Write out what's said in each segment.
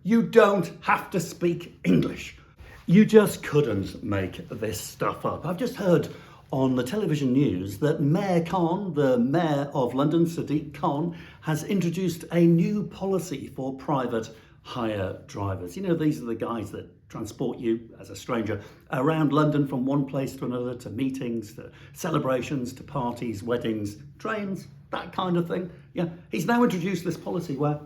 you don't have to speak English. You just couldn't make this stuff up. I've just heard on the television news that Mayor Khan, the Mayor of London, Sadiq Khan, has introduced a new policy for private hire drivers. You know, these are the guys that transport you as a stranger around London from one place to another, to meetings, to celebrations, to parties, weddings, trains, that kind of thing. Yeah, he's now introduced this policy where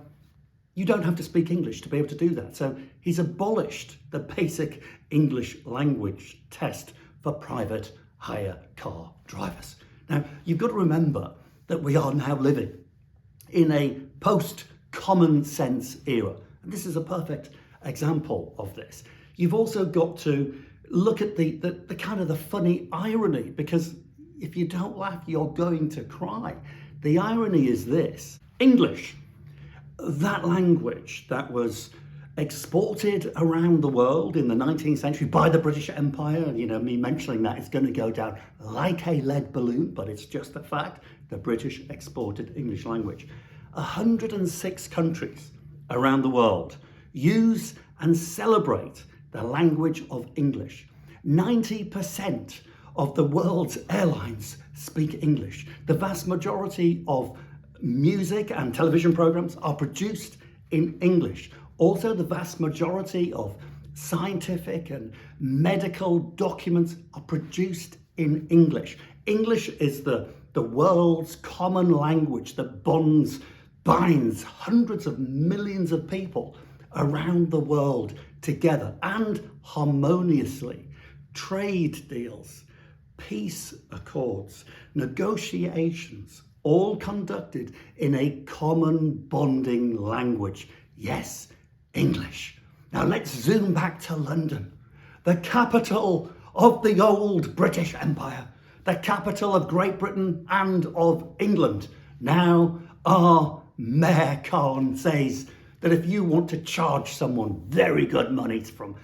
you don't have to speak English to be able to do that. So he's abolished the basic English language test for private hire car drivers. Now, you've got to remember that we are now living in a post-common sense era. And this is a perfect example of this. You've also got to look at the kind of the funny irony, because if you don't laugh, you're going to cry. The irony is this: English, that language that was exported around the world in the 19th century by the British Empire, you know, me mentioning that is going to go down like a lead balloon, but it's just a fact. The British exported English language. 106 countries around the world use and celebrate the language of English. 90% of the world's airlines speak English. The vast majority of music and television programs are produced in English. Also, the vast majority of scientific and medical documents are produced in English. English is the world's common language that binds hundreds of millions of people around the world together and harmoniously. Trade deals, peace accords, negotiations, all conducted in a common bonding language. Yes, English. Now let's zoom back to London, the capital of the old British Empire, the capital of Great Britain and of England. Now our Mayor Khan says that if you want to charge someone very good money from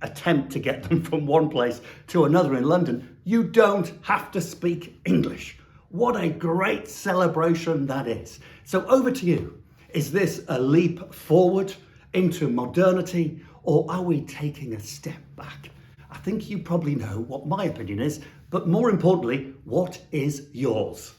attempt to get them from one place to another in London, you don't have to speak English. What a great celebration that is. So over to you. Is this a leap forward into modernity, or are we taking a step back? I think you probably know what my opinion is, but more importantly, what is yours?